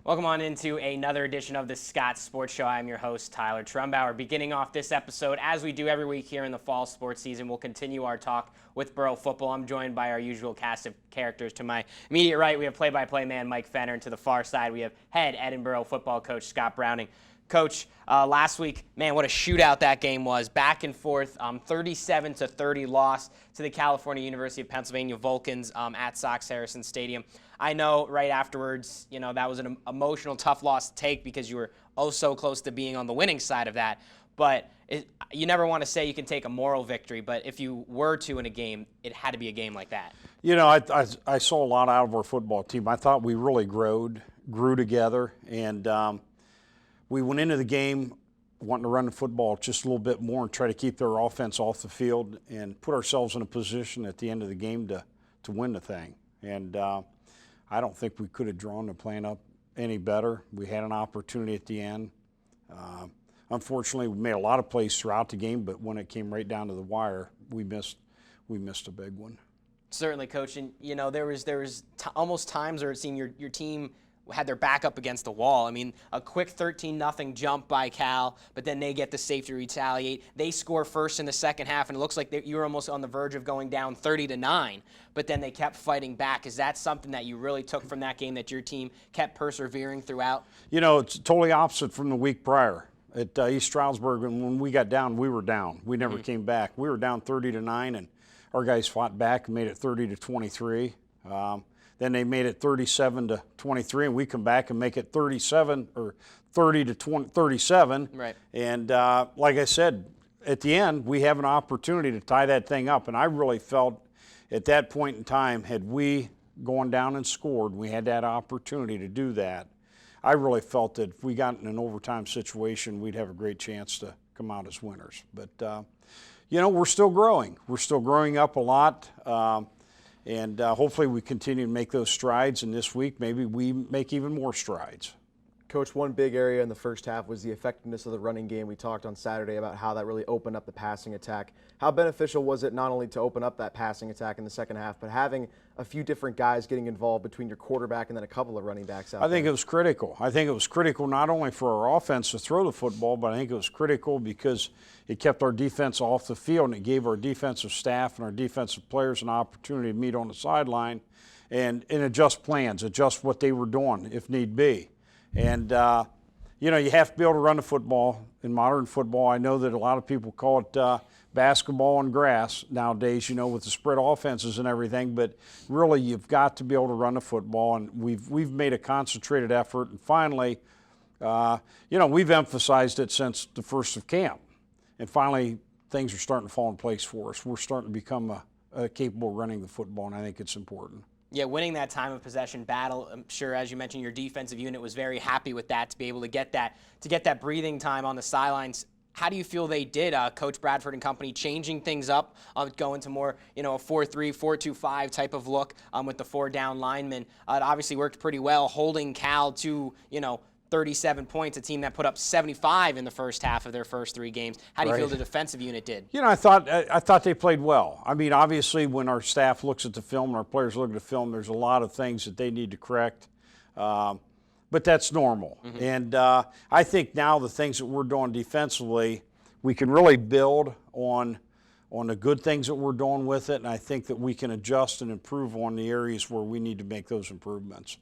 Welcome on into another edition of the Scots Sports Show. I'm your host, Tyler Trumbauer. Beginning off this episode, as we do every week here in the fall sports season, we'll continue our talk with Boro football. I'm joined by our usual cast of characters. To my immediate right, we have play-by-play man Mike Fenner, and to the far side, we have head Edinboro football coach Scott Browning. Coach, last week, man, what a shootout that game was. Back and forth, 37-30 loss to the California University of Pennsylvania Vulcans at Sox Harrison Stadium. I know right afterwards, that was an emotional, tough loss to take because you were oh so close to being on the winning side of that. But you never want to say you can take a moral victory, but if you were to in a game, it had to be a game like that. I saw a lot out of our football team. I thought we really grew together, and we went into the game wanting to run the football just a little bit more and try to keep their offense off the field and put ourselves in a position at the end of the game to win the thing. And I don't think we could have drawn the plan up any better. We had an opportunity at the end. Unfortunately, we made a lot of plays throughout the game, but when it came right down to the wire, we missed a big one. Certainly, Coach. And, there was almost times where it seemed your team had their back up against the wall. I mean, a quick 13-0 jump by Cal, but then they get the safety retaliate. They score first in the second half, and it looks like you were almost on the verge of going down 30-9, but then they kept fighting back. Is that something that you really took from that game, that your team kept persevering throughout? It's totally opposite from the week prior. At East Stroudsburg, when we got down, we were down. We never came back. We were down 30-9, and our guys fought back and made it 30-23. Then they made it 37-23, and we come back and make it 37 or 30-37. Right. And like I said, at the end, we have an opportunity to tie that thing up. And I really felt at that point in time, had we gone down and scored, we had that opportunity to do that. I really felt that if we got in an overtime situation, we'd have a great chance to come out as winners. But, we're still growing. We're still growing up a lot. And hopefully we continue to make those strides, and this week maybe we make even more strides. Coach, one big area in the first half was the effectiveness of the running game. We talked on Saturday about how that really opened up the passing attack. How beneficial was it not only to open up that passing attack in the second half, but having a few different guys getting involved between your quarterback and then a couple of running backs out there? I think it was critical. I think it was critical not only for our offense to throw the football, but I think it was critical because it kept our defense off the field, and it gave our defensive staff and our defensive players an opportunity to meet on the sideline and adjust plans, adjust what they were doing if need be. And, you have to be able to run the football in modern football. I know that a lot of people call it basketball on grass nowadays, with the spread offenses and everything, but really you've got to be able to run the football, and we've made a concentrated effort. And finally, we've emphasized it since the first of camp. And finally, things are starting to fall in place for us. We're starting to become capable of running the football, and I think it's important. Yeah, winning that time of possession battle, I'm sure, as you mentioned, your defensive unit was very happy with that, to be able to get that breathing time on the sidelines. How do you feel they did, Coach Bradford and company, changing things up, going to more, a 4-3, 4-2-5 type of look with the 4-down linemen? It obviously worked pretty well, holding Cal to, 37 points, a team that put up 75 in the first half of their first three games. How do you feel the defensive unit did? I thought they played well. I mean, obviously, when our staff looks at the film and our players look at the film, there's a lot of things that they need to correct. But that's normal. Mm-hmm. And I think now the things that we're doing defensively, we can really build on the good things that we're doing with it, and I think that we can adjust and improve on the areas where we need to make those improvements.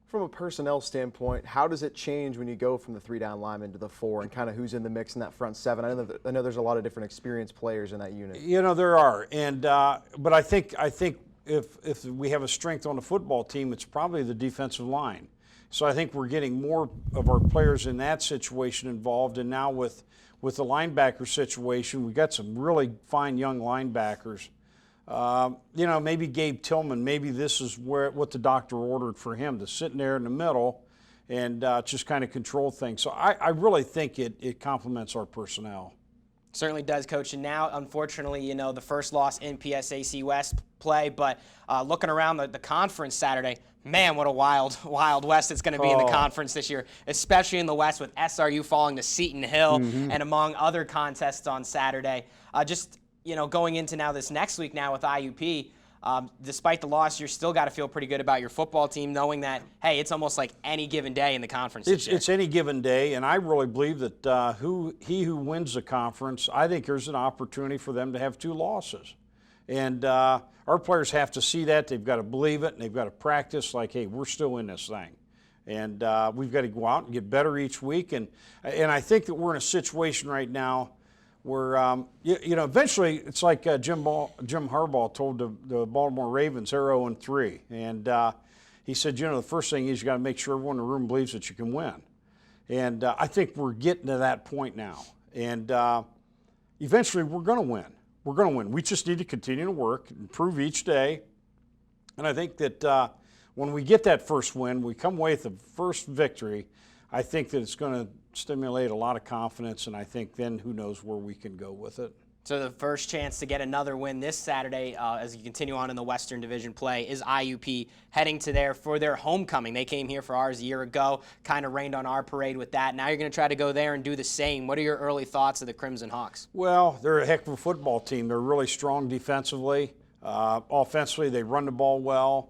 From a personnel standpoint, how does it change when you go from the 3-down lineman to the 4, and kind of who's in the mix in that front 7? I know there's a lot of different experienced players in that unit. There are, and but I think if we have a strength on the football team, it's probably the defensive line. So I think we're getting more of our players in that situation involved, and now with the linebacker situation, we got some really fine young linebackers. Maybe Gabe Tillman, maybe this is what the doctor ordered for him, to sit in there in the middle and just kind of control things. So I really think it complements our personnel. Certainly does, Coach. And now, unfortunately, the first loss in PSAC West play, but looking around the conference Saturday, man, what a wild West it's going to be in the conference this year, especially in the West with SRU falling to Seton Hill and among other contests on Saturday. Going into now this next week now with IUP, Despite the loss, you're still got to feel pretty good about your football team, knowing that, hey, it's almost like any given day in the conference this year. It's any given day, and I really believe that who wins the conference, I think there's an opportunity for them to have 2 losses. And our players have to see that. They've got to believe it, and they've got to practice like, hey, we're still in this thing. And we've got to go out and get better each week. And I think that we're in a situation right now where, eventually it's like Jim Harbaugh told the Baltimore Ravens, they're 0-3. And he said, the first thing is you got to make sure everyone in the room believes that you can win. And I think we're getting to that point now. And eventually we're going to win. We're going to win. We just need to continue to work, improve each day. And I think that when we get that first win, we come away with the first victory, I think that it's going to stimulate a lot of confidence, and I think then who knows where we can go with it. So the first chance to get another win this Saturday as you continue on in the Western Division play is IUP heading to there for their homecoming. They came here for ours a year ago, kind of rained on our parade with that. Now you're going to try to go there and do the same. What are your early thoughts of the Crimson Hawks? Well, they're a heck of a football team. They're really strong defensively. Offensively, they run the ball well.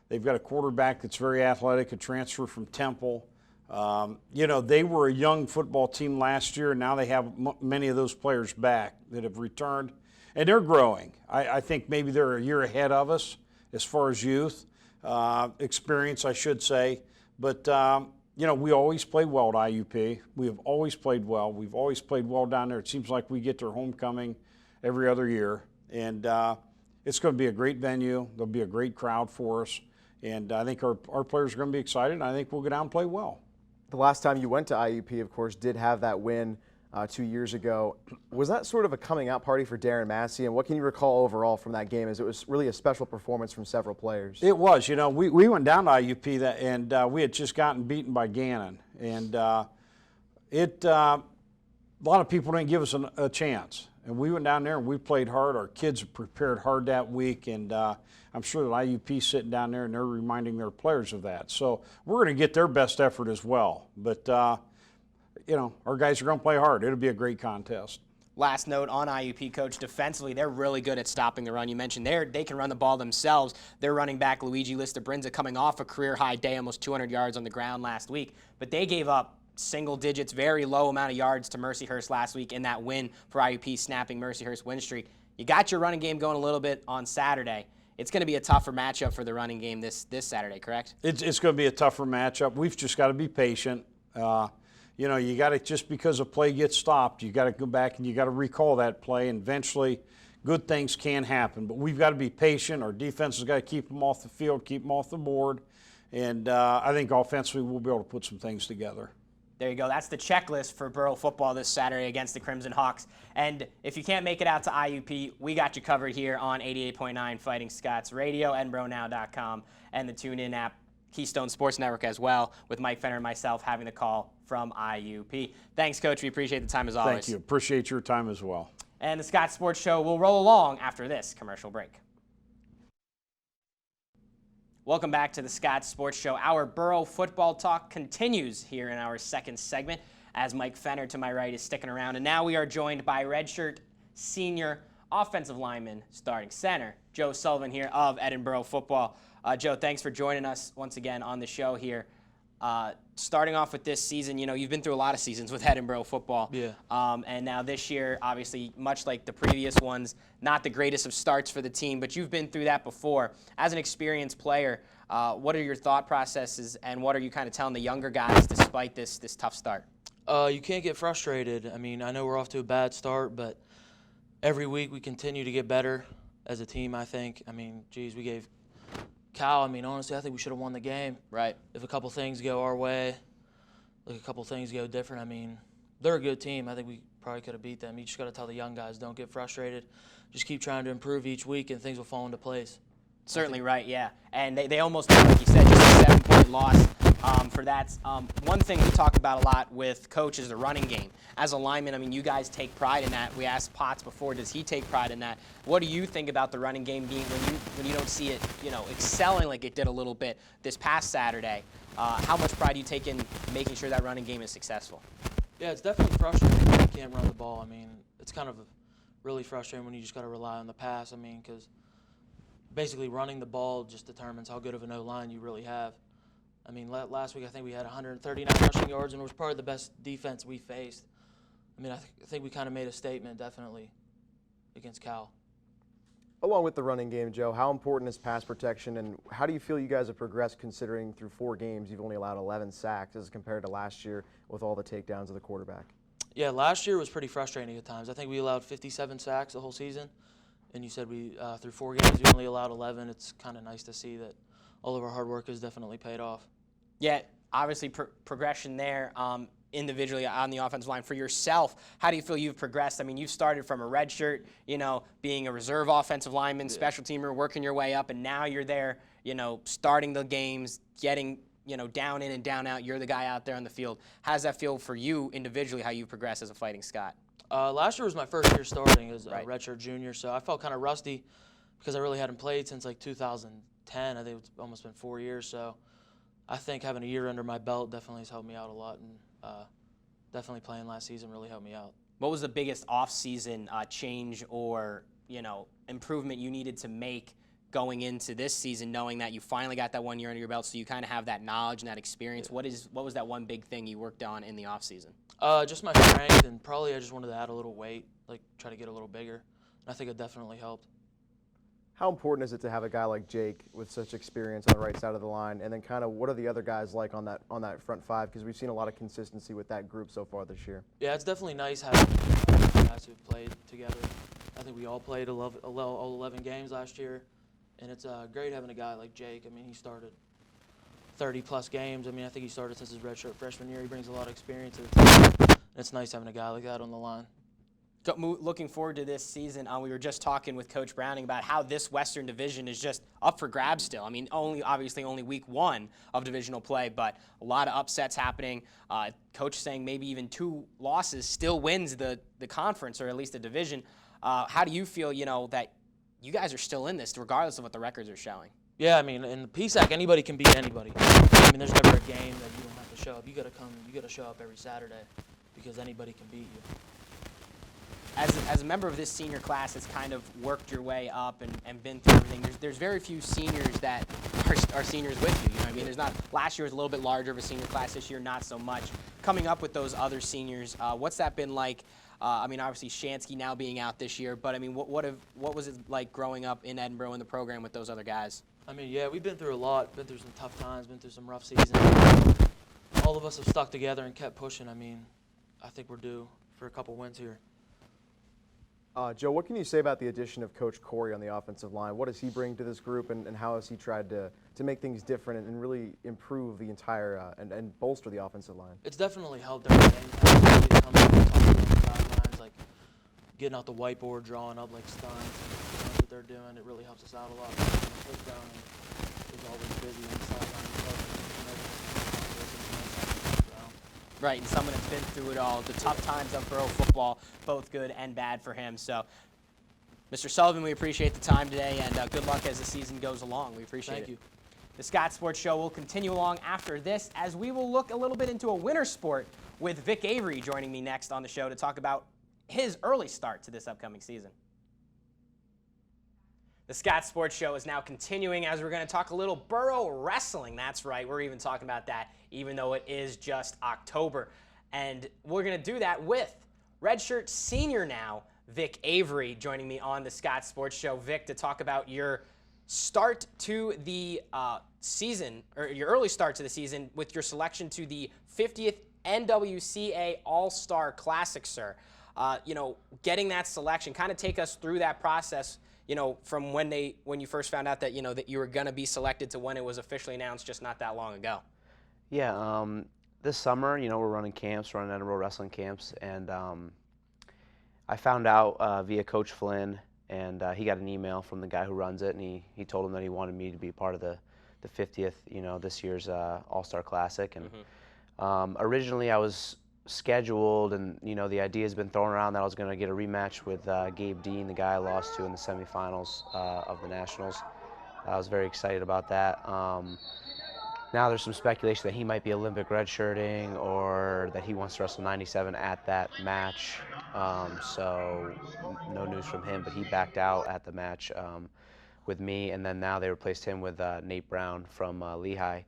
They've got a quarterback that's very athletic, a transfer from Temple. They were a young football team last year, and now they have many of those players back that have returned, and they're growing. I think maybe they're a year ahead of us as far as youth experience, I should say. But, we always play well at IUP. We have always played well. We've always played well down there. It seems like we get their homecoming every other year, and it's going to be a great venue. There'll be a great crowd for us, and I think our players are going to be excited, and I think we'll go down and play well. The last time you went to IUP, of course, did have that win 2 years ago. Was that sort of a coming out party for Darren Massey, and what can you recall overall from that game, as it was really a special performance from several players? It was. We went down to IUP and we had just gotten beaten by Gannon, and a lot of people didn't give us a chance. And we went down there and we played hard. Our kids have prepared hard that week, and I'm sure that IUP's sitting down there and they're reminding their players of that. So we're going to get their best effort as well. But, our guys are going to play hard. It'll be a great contest. Last note on IUP, Coach, defensively, they're really good at stopping the run. You mentioned they can run the ball themselves. Their running back, Luigi Listabrinza, coming off a career-high day, almost 200 yards on the ground last week. But they gave up single digits, very low amount of yards to Mercyhurst last week in that win for IUP, snapping Mercyhurst's win streak. You got your running game going a little bit on Saturday. It's going to be a tougher matchup for the running game this Saturday, correct? It's going to be a tougher matchup. We've just got to be patient. You got to, just because a play gets stopped, you got to go back and you got to recall that play, and eventually good things can happen. But we've got to be patient. Our defense has got to keep them off the field, keep them off the board, and I think offensively we'll be able to put some things together. There you go. That's the checklist for Boro football this Saturday against the Crimson Hawks. And if you can't make it out to IUP, we got you covered here on 88.9 Fighting Scots Radio, edinboronow.com, and the TuneIn app, Keystone Sports Network as well, with Mike Fenner and myself having the call from IUP. Thanks, Coach. We appreciate the time as always. Thank you. Appreciate your time as well. And the Scots Sports Show will roll along after this commercial break. Welcome back to the Scots Sports Show. Our Boro football talk continues here in our second segment as Mike Fenner to my right is sticking around. And now we are joined by redshirt senior offensive lineman, starting center, Joe Sullivan here of Edinboro football. Joe, thanks for joining us once again on the show here. Starting off with this season, you've been through a lot of seasons with Edinboro football. Yeah. And now this year, obviously, much like the previous ones, not the greatest of starts for the team, but you've been through that before. As an experienced player, what are your thought processes, and what are you kind of telling the younger guys despite this tough start? You can't get frustrated. I mean, I know we're off to a bad start, but every week we continue to get better as a team, I think. I mean, geez, we gave Cal, honestly, I think we should have won the game. Right. If a couple things go our way, like a couple things go different, they're a good team. I think we probably could have beat them. You just got to tell the young guys, don't get frustrated. Just keep trying to improve each week, and things will fall into place. Certainly right, yeah. And they almost, like you said, just a 7-point loss for that. One thing we talk about a lot with Coach is the running game. As a lineman, you guys take pride in that. We asked Potts before, does he take pride in that? What do you think about the running game being when you don't see it, excelling like it did a little bit this past Saturday? How much pride do you take in making sure that running game is successful? Yeah, it's definitely frustrating when you can't run the ball. It's kind of really frustrating when you just got to rely on the pass. Because basically running the ball just determines how good of an O-line you really have. I mean, last week I think we had 139 rushing yards, and it was probably the best defense we faced. I mean, I think we kind of made a statement, definitely, against Cal. Along with the running game, Joe, how important is pass protection, and how do you feel you guys have progressed considering through 4 games you've only allowed 11 sacks as compared to last year with all the takedowns of the quarterback? Yeah, last year was pretty frustrating at times. I think we allowed 57 sacks the whole season, and you said we through 4 games we only allowed 11. It's kind of nice to see that all of our hard work has definitely paid off. Yeah, obviously progression there individually on the offensive line. For yourself, how do you feel you've progressed? I mean, you've started from a red shirt, being a reserve offensive lineman, special teamer, working your way up, and now you're there, starting the games, getting, down in and down out. You're the guy out there on the field. How does that feel for you individually, how you progress as a Fighting Scot? Last year was my first year starting as a Right. redshirt junior, so I felt kind of rusty because I really hadn't played since like 2010. I think it's almost been 4 years, so I think having a year under my belt definitely has helped me out a lot, and definitely playing last season really helped me out. What was the biggest off-season change or, improvement you needed to make going into this season, knowing that you finally got that 1 year under your belt, so you kind of have that knowledge and that experience? Yeah. What was that one big thing you worked on in the off-season? Just my strength, and probably I just wanted to add a little weight, like try to get a little bigger, and I think it definitely helped. How important is it to have a guy like Jake with such experience on the right side of the line, and then kind of what are the other guys like on that front 5? Because we've seen a lot of consistency with that group so far this year. Yeah, it's definitely nice having guys who've played together. I think we all played all 11 games last year, and it's great having a guy like Jake. I mean, he started 30-plus games. I mean, I think he started since his redshirt freshman year. He brings a lot of experience to the team, and it's nice having a guy like that on the line. Looking forward to this season. We were just talking with Coach Browning about how this Western Division is just up for grabs still. I mean, obviously only week 1 of divisional play, but a lot of upsets happening. Coach saying maybe even 2 losses still wins the conference, or at least the division. How do you feel, that you guys are still in this regardless of what the records are showing? Yeah, I mean, in the PSAC, anybody can beat anybody. I mean, there's never a game that you don't have to show up. You got to show up every Saturday because anybody can beat you. As a member of this senior class that's kind of worked your way up and been through everything, there's very few seniors that are seniors with you. I mean, last year was a little bit larger of a senior class. This year, not so much. Coming up with those other seniors, what's that been like? I mean, obviously Shansky now being out this year, but I mean, what was it like growing up in Edinboro in the program with those other guys? I mean, yeah, we've been through a lot, been through some tough times, been through some rough seasons. All of us have stuck together and kept pushing. I mean, I think we're due for a couple wins here. Joe, what can you say about the addition of Coach Corey on the offensive line? What does he bring to this group, and how has he tried to make things different and really improve the entire and bolster the offensive line? It's definitely helped during game time. Coming and talking to the sidelines, like getting out the whiteboard, drawing up like stunts, and what they're doing. It really helps us out a lot. Coach Browning is always busy on the sidelines. Right, and someone that's been through it all, the tough times of Boro football, both good and bad for him. So, Mr. Sullivan, we appreciate the time today, and good luck as the season goes along. We appreciate it. Thank you. The Scots Sports Show will continue along after this, as we will look a little bit into a winter sport with Vic Avery joining me next on the show to talk about his early start to this upcoming season. The Scots Sports Show is now continuing as we're going to talk a little Boro wrestling. That's right, we're even talking about that, even though it is just October. And we're going to do that with redshirt-senior now, Vic Avery, joining me on the Scots Sports Show. Vic, to talk about your start to the season, or your early start to the season with your selection to the 50th NWCA All-Star Classic, sir. Getting that selection, kind of take us through that process, from when you first found out that, that you were going to be selected to when it was officially announced just not that long ago. Yeah, this summer, we're running camps, running Edinboro wrestling camps, and I found out via Coach Flynn, and he got an email from the guy who runs it, and he told him that he wanted me to be part of the 50th, this year's All-Star Classic. And originally I was scheduled, and the idea has been thrown around that I was going to get a rematch with Gabe Dean, the guy I lost to in the semifinals of the Nationals. I was very excited about that. Now there's some speculation that he might be Olympic redshirting, or that he wants to wrestle 97 at that match. So no news from him, but he backed out at the match with me, and then now they replaced him with Nate Brown from Lehigh,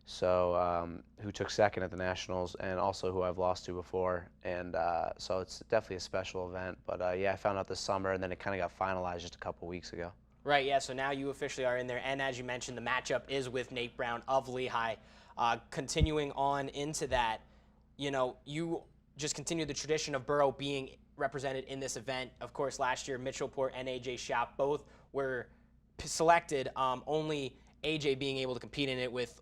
so who took second at the Nationals, and also who I've lost to before. And so it's definitely a special event. But yeah, I found out this summer, and then it kind of got finalized just a couple weeks ago. Right, yeah, so now you officially are in there. And as you mentioned, the matchup is with Nate Brown of Lehigh. Continuing on into that, you just continue the tradition of Boro being represented in this event. Of course, last year, Mitchell Port and AJ Shop both were selected, only AJ being able to compete in it with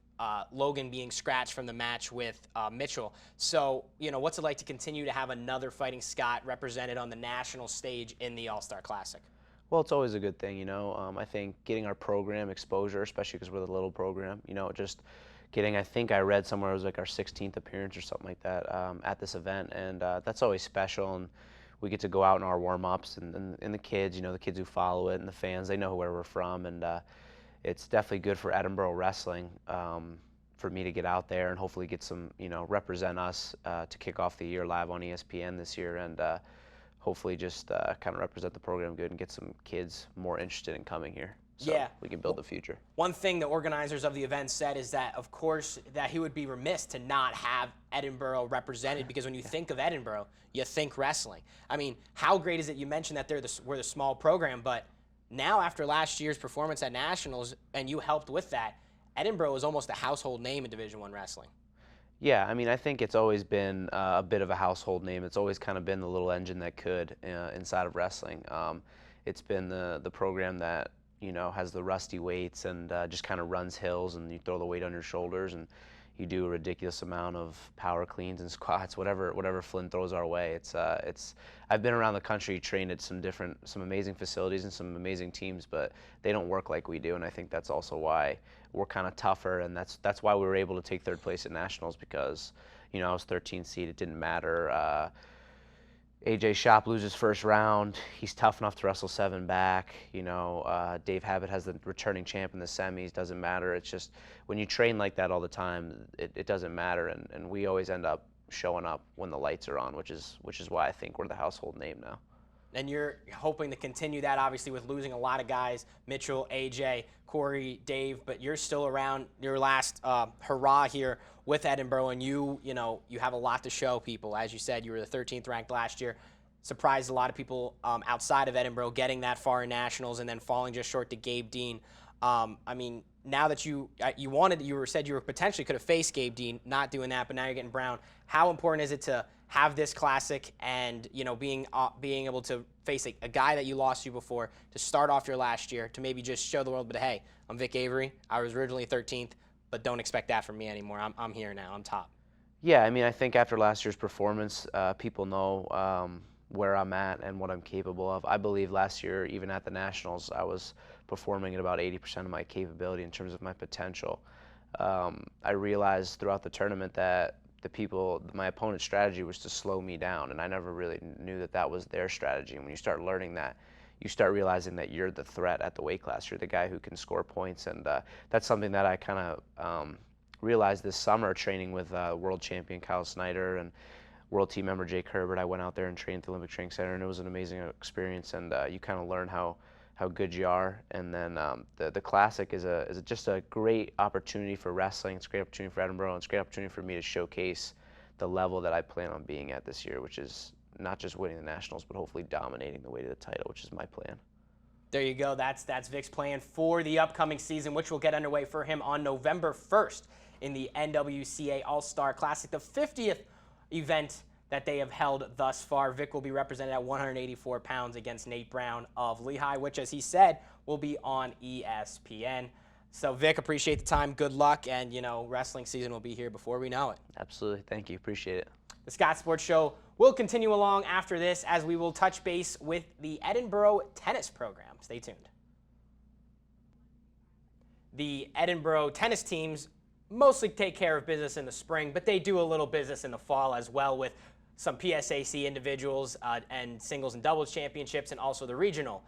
Logan being scratched from the match with Mitchell. So, what's it like to continue to have another Fighting Scot represented on the national stage in the All-Star Classic? Well, it's always a good thing, I think getting our program exposure, especially because we're the little program, just getting, I think I read somewhere it was like our 16th appearance or something like that at this event, and that's always special. And we get to go out in our warm-ups, and the kids, the kids who follow it and the fans, they know where we're from, and it's definitely good for Edinboro wrestling for me to get out there and hopefully get some, represent us to kick off the year live on ESPN this year, and hopefully just kind of represent the program good and get some kids more interested in coming here. So we can build the future. One thing the organizers of the event said is that, of course, that he would be remiss to not have Edinboro represented, because when you think of Edinboro, you think wrestling. I mean, how great is it? You mentioned that we're the small program, but now after last year's performance at Nationals, and you helped with that, Edinboro is almost a household name in Division I wrestling. Yeah, I mean, I think it's always been a bit of a household name. It's always kind of been the little engine that could inside of wrestling. It's been the program that has the rusty weights and just kind of runs hills, and you throw the weight on your shoulders and you do a ridiculous amount of power cleans and squats, whatever Flynn throws our way. I've been around the country, trained at some amazing facilities and some amazing teams, but they don't work like we do, and I think that's also why we're kind of tougher, and that's why we were able to take third place at Nationals, because I was 13th seed. It didn't matter. AJ Shop loses first round. He's tough enough to wrestle 7 back. Dave Habit has the returning champ in the semis. Doesn't matter. It's just when you train like that all the time, it doesn't matter. And we always end up showing up when the lights are on, which is why I think we're the household name now. And you're hoping to continue that, obviously, with losing a lot of guys, Mitchell, AJ, Corey, Dave, but you're still around your last hurrah here with Edinboro, and you have a lot to show people. As you said, you were the 13th ranked last year. Surprised a lot of people outside of Edinboro getting that far in Nationals and then falling just short to Gabe Dean. I mean, now that you said you were potentially could have faced Gabe Dean, not doing that, but now you're getting Brown. How important is it to have this classic and being able to face a guy that you lost to before, to start off your last year, to maybe just show the world, but hey, I'm Vic Avery. I was originally 13th, but don't expect that from me anymore. I'm here now. I'm top. Yeah, I mean, I think after last year's performance, people know where I'm at and what I'm capable of. I believe last year, even at the Nationals, I was performing at about 80% of my capability in terms of my potential. I realized throughout the tournament that my opponent's strategy was to slow me down, and I never really knew that was their strategy. And when you start learning that, you start realizing that you're the threat at the weight class. You're the guy who can score points, and that's something that I kind of realized this summer training with world champion Kyle Snyder and world team member Jake Herbert. I went out there and trained at the Olympic Training Center, and it was an amazing experience, and you kind of learn how good you are. And then the Classic is just a great opportunity for wrestling. It's a great opportunity for Edinboro, and it's a great opportunity for me to showcase the level that I plan on being at this year, which is not just winning the Nationals, but hopefully dominating the way to the title, which is my plan. There you go. That's Vic's plan for the upcoming season, which will get underway for him on November 1st in the NWCA All-Star Classic, the 50th event that they have held thus far. Vic will be represented at 184 pounds against Nate Brown of Lehigh, which, as he said, will be on ESPN. So, Vic, appreciate the time. Good luck, and, wrestling season will be here before we know it. Absolutely. Thank you. Appreciate it. The Scott Sports Show will continue along after this, as we will touch base with the Edinboro tennis program. Stay tuned. The Edinboro tennis teams mostly take care of business in the spring, but they do a little business in the fall as well, with some PSAC individuals and singles and doubles championships, and also the regional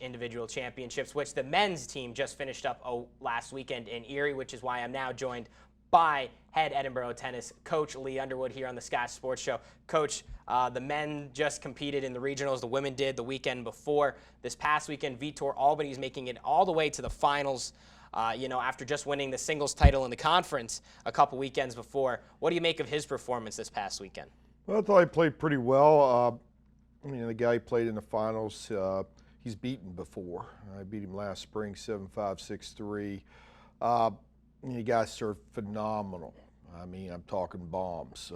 individual championships, which the men's team just finished up last weekend in Erie, which is why I'm now joined by head Edinboro tennis coach Lee Underwood here on the Scots Sports Show. Coach, the men just competed in the regionals. The women did the weekend before. This past weekend, Vitor Albany is making it all the way to the finals, after just winning the singles title in the conference a couple weekends before. What do you make of his performance this past weekend? Well, I thought he played pretty well. The guy he played in the finals, he's beaten before. I beat him last spring, 7-5, 6-3. The guy served phenomenal. I mean, I'm talking bombs.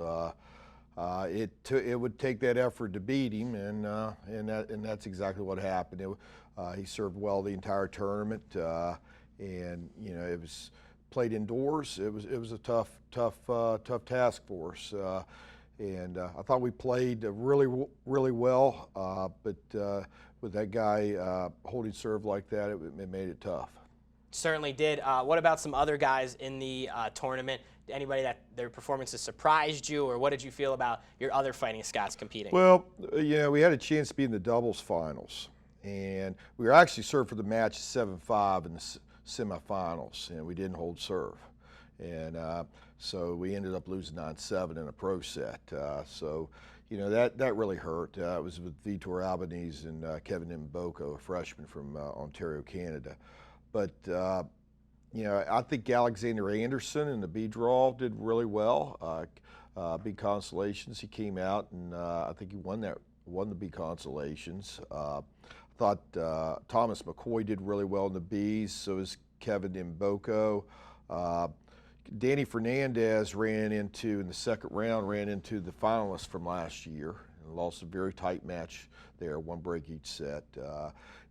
It would take that effort to beat him, and that's exactly what happened. He served well the entire tournament, and it was played indoors. It was a tough task for us. And I thought we played really well, but with that guy holding serve like that, it made it tough. Certainly did. What about some other guys in the tournament? Anybody that their performances surprised you, or what did you feel about your other Fighting Scots competing? Well, we had a chance to be in the doubles finals, and we were actually served for the match 7-5 in the semifinals, and we didn't hold serve. And so we ended up losing 9-7 in a pro set. That really hurt. It was with Vitor Albanese and Kevin Mboko, a freshman from Ontario, Canada. But I think Alexander Anderson in the B draw did really well. B Constellations, he came out and I think he won the B Constellations. I thought Thomas McCoy did really well in the Bs. So is Kevin Mboko. Danny Fernandez in the second round, ran into the finalists from last year and lost a very tight match there, one break each set.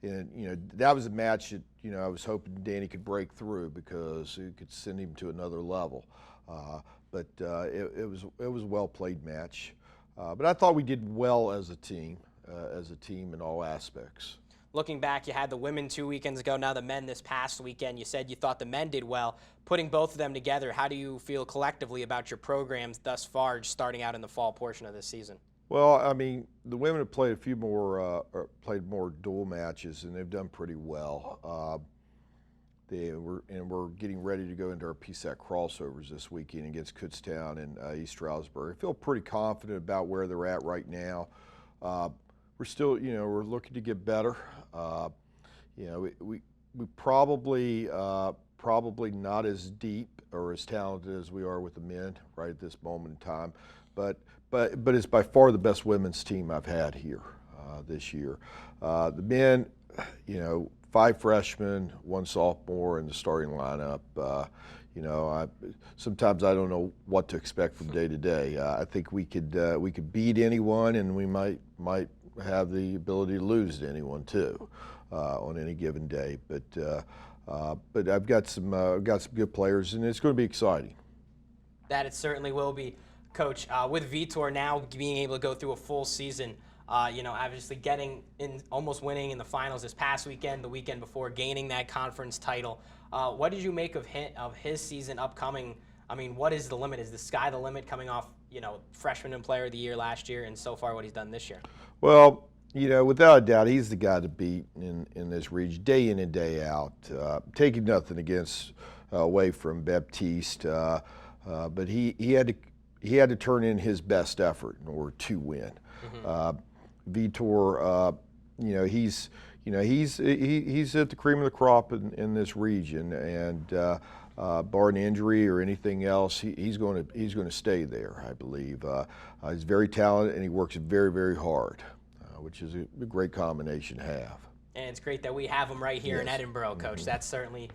That was a match that, I was hoping Danny could break through because it could send him to another level. But it was a well-played match. But I thought we did well as a team in all aspects. Looking back, you had the women 2 weekends ago, now the men this past weekend. You said you thought the men did well. Putting both of them together, how do you feel collectively about your programs thus far, starting out in the fall portion of this season? Well, I mean, the women have played played more dual matches, and they've done pretty well. We're getting ready to go into our PSAC crossovers this weekend against Kutztown and East Stroudsburg. I feel pretty confident about where they're at right now. We're still, we're looking to get better. We probably not as deep or as talented as we are with the men right at this moment in time, but it's by far the best women's team I've had here this year. The men, 5 freshmen, 1 sophomore in the starting lineup. Sometimes I don't know what to expect from day to day. I think we could beat anyone, and we might have the ability to lose to anyone too on any given day. But I've got some good players, and it's going to be exciting. That it certainly will be, Coach. With Vitor now being able to go through a full season, obviously getting in, almost winning in the finals this past weekend, the weekend before, gaining that conference title. What did you make of his season upcoming? I mean, what is the limit? Is the sky the limit coming off, freshman and player of the year last year, and so far what he's done this year? Well, without a doubt, he's the guy to beat in this region, day in and day out. Taking nothing away from Baptiste, but he had to turn in his best effort in order to win. Vitor, he's at the cream of the crop in this region, and barring injury or anything else, he's going to stay there, I believe. He's very talented, and he works very, very hard, which is a great combination to have. And it's great that we have him right here in Edinboro, Coach. That's certainly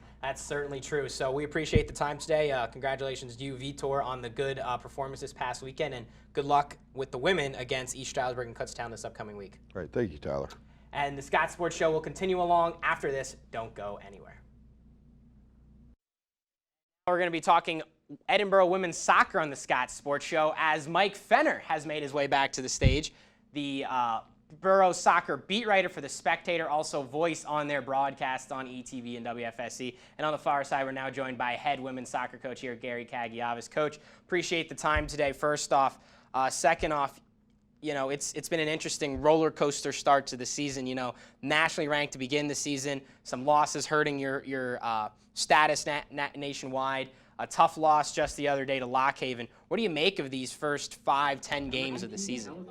true. So we appreciate the time today. Congratulations to you, Vitor, on the good performance this past weekend, and good luck with the women against East Stroudsburg and Kutztown this upcoming week. All right, thank you, Tyler. And the Scots Sports Show will continue along after this. Don't go anywhere. We're going to be talking Edinboro women's soccer on the Scots Sports Show as Mike Fenner has made his way back to the stage. The Boro soccer beat writer for The Spectator, also voice on their broadcasts on ETV and WFSC. And on the far side, we're now joined by head women's soccer coach here, Gary Kagiavas. Coach, appreciate the time today, first off. Second off, it's been an interesting roller coaster start to the season. Nationally ranked to begin the season, some losses hurting your status nationwide. a tough loss just the other day to Lock Haven. What do you make of these first 5-10 games of the season?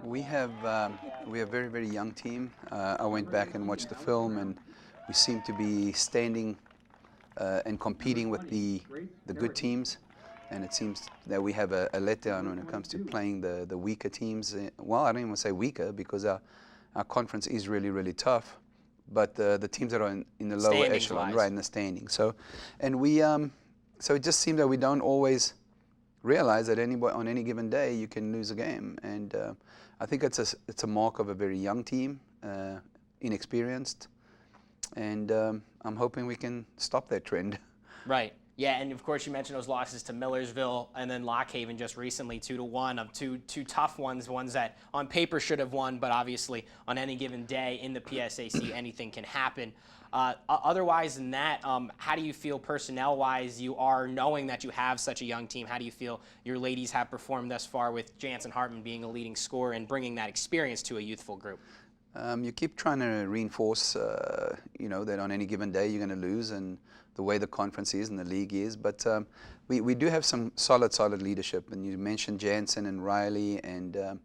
We have a very, very young team. I went back and watched the film, and we seem to be standing and competing with the good teams. And it seems that we have a letdown when it comes to playing the weaker teams. Well, I don't even say weaker, because our conference is really, really tough. But the teams that are in the lower echelon, right, in the standings. So, and so it just seems that we don't always realize that on any given day you can lose a game. And I think it's a mark of a very young team, inexperienced. And I'm hoping we can stop that trend. Right. Yeah, and of course you mentioned those losses to Millersville and then Lock Haven just recently, 2-1, of two tough ones that on paper should have won, but obviously on any given day in the PSAC anything can happen. Otherwise than that, how do you feel personnel-wise you are, knowing that you have such a young team? How do you feel your ladies have performed thus far, with Jansen Hartman being a leading scorer and bringing that experience to a youthful group? You keep trying to reinforce, that on any given day you're going to lose, and the way the conference is and the league is. But we do have some solid leadership. And you mentioned Jansen and Riley and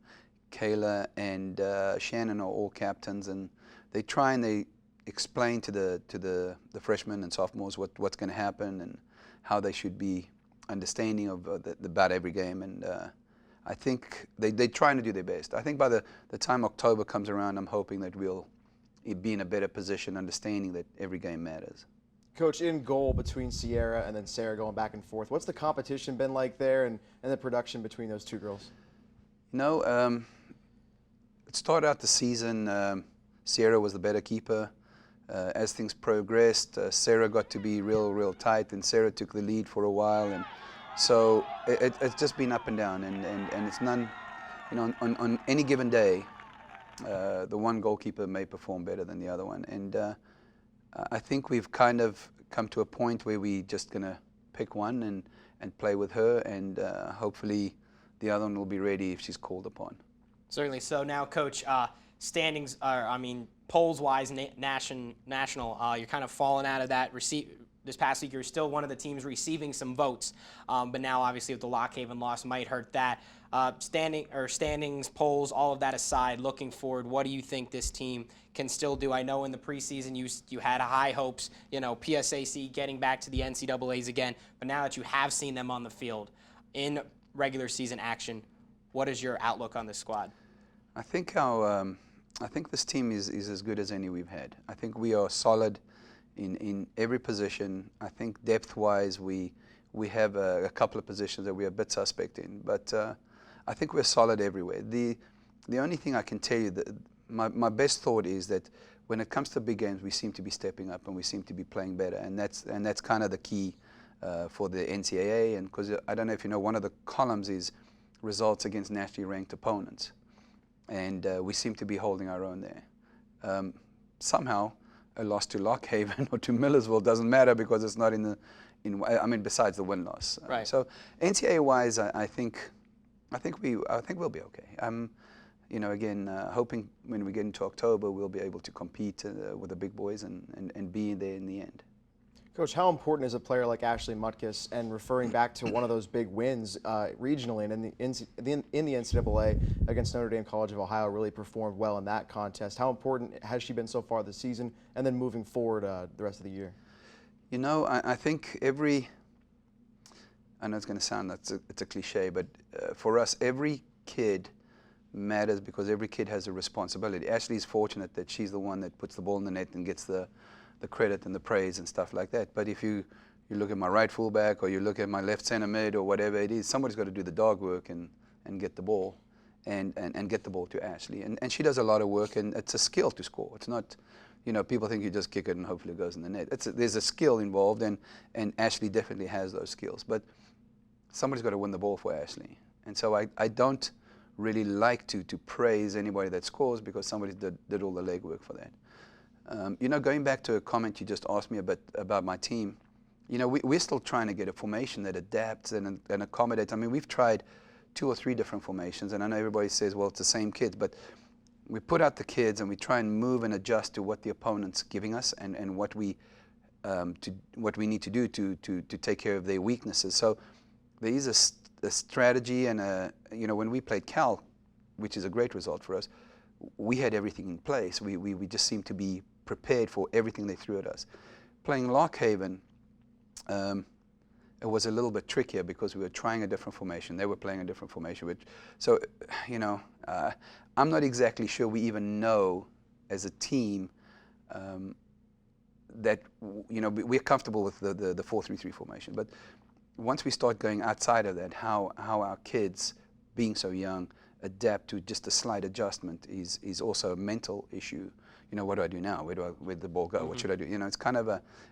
Kayla and Shannon are all captains, and they try and they explain to the freshmen and sophomores what's going to happen and how they should be understanding of about every game. And I think they're trying to do their best. I think by the time October comes around, I'm hoping that we'll be in a better position, understanding that every game matters. Coach, in goal between Sierra and then Sarah going back and forth, what's the competition been like there, and the production between those two girls? It started out the season, Sierra was the better keeper. As things progressed, Sarah got to be real tight, and Sarah took the lead for a while. And so it's just been up and down, and it's none, on any given day, the one goalkeeper may perform better than the other one. And I think we've kind of come to a point where we're just going to pick one and play with her, and hopefully the other one will be ready if she's called upon. Certainly. So now, Coach, standings are, polls-wise, national, you're kind of falling out of that. This past week, you're still one of the teams receiving some votes, but now obviously with the Lock Haven loss might hurt that. Standings, polls, all of that aside, looking forward, what do you think this team can still do? I know in the preseason you had high hopes, PSAC getting back to the NCAAs again, but now that you have seen them on the field in regular season action, what is your outlook on this squad? I think this team is as good as any we've had. I think we are solid in every position. I think depth-wise we have a couple of positions that we are a bit suspect in, but I think we're solid everywhere. The only thing I can tell you, that my best thought is that when it comes to big games, we seem to be stepping up and we seem to be playing better, and that's kind of the key for the NCAA. And because I don't know if you know, one of the columns is results against nationally ranked opponents, and we seem to be holding our own there. Somehow, a loss to Lock Haven or to Millersville doesn't matter, because it's not besides the win-loss. Right. So NCAA-wise, I think we'll be okay. Again, hoping when we get into October, we'll be able to compete with the big boys and be there in the end. Coach, how important is a player like Ashley Mutkus, and referring back to one of those big wins regionally and in the NCAA against Notre Dame College of Ohio, really performed well in that contest. How important has she been so far this season, and then moving forward the rest of the year? I think I know it's going to sound it's a cliche, but for us, every kid matters, because every kid has a responsibility. Ashley's fortunate that she's the one that puts the ball in the net and gets the credit and the praise and stuff like that. But if you look at my right fullback, or you look at my left center mid, or whatever it is, somebody's got to do the dog work and get the ball and get the ball to Ashley. And she does a lot of work, and it's a skill to score. It's not, people think you just kick it and hopefully it goes in the net. There's a skill involved, and Ashley definitely has those skills. But somebody's got to win the ball for Ashley. And so I don't really like to praise anybody that scores, because somebody did all the legwork for that. Going back to a comment you just asked me about my team, we're still trying to get a formation that adapts and accommodates. We've tried 2 or 3 different formations, and I know everybody says, well, it's the same kids, but we put out the kids and we try and move and adjust to what the opponent's giving us and what we to what we need to do to take care of their weaknesses. So there is a strategy, and when we played Cal, which is a great result for us, we had everything in place. We just seemed to be prepared for everything they threw at us. Playing Lockhaven, it was a little bit trickier because we were trying a different formation. They were playing a different formation. So, I'm not exactly sure we even know as a team that we're comfortable with the 4-3-3 formation. But once we start going outside of that, how our kids, being so young, adapt to just a slight adjustment is also a mental issue. What do I do now? Where'd the ball go? What should I do? It's kind of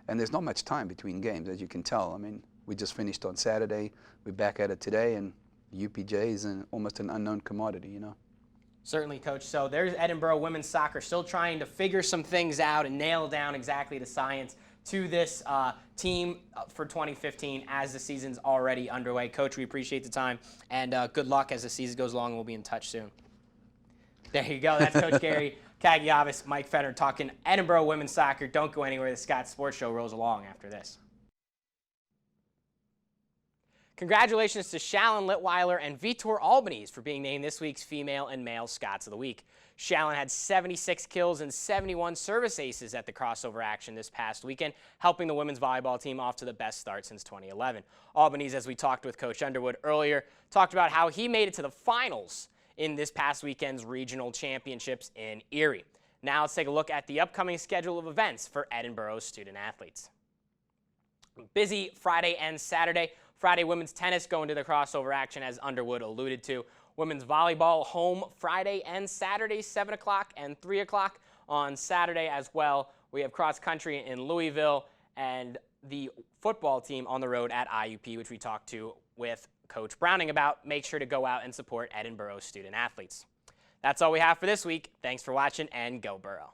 and there's not much time between games, as you can tell. I mean, we just finished on Saturday. We're back at it today, and UPJ is almost an unknown commodity, Certainly, Coach. So there's Edinboro women's soccer still trying to figure some things out and nail down exactly the science to this team for 2015 as the season's already underway. Coach, we appreciate the time, and good luck as the season goes along. We'll be in touch soon. There you go. That's Coach Gary Kagiavas, Mike Fenner talking Edinboro women's soccer. Don't go anywhere. The Scots Sports Show rolls along after this. Congratulations to Shallon Litweiler and Vitor Albanese for being named this week's Female and Male Scots of the Week. Shallon had 76 kills and 71 service aces at the crossover action this past weekend, helping the women's volleyball team off to the best start since 2011. Albanese, as we talked with Coach Underwood earlier, talked about how he made it to the finals in this past weekend's regional championships in Erie. Now let's take a look at the upcoming schedule of events for Edinboro's student athletes. Busy Friday and Saturday. Friday, women's tennis going to the crossover action, as Underwood alluded to. Women's volleyball home Friday and Saturday, 7 o'clock and 3 o'clock. On Saturday as well, we have cross country in Louisville and the football team on the road at IUP, which we talked to with Coach Browning about. Make sure to go out and support Edinboro student athletes. That's all we have for this week. Thanks for watching, and go Boro.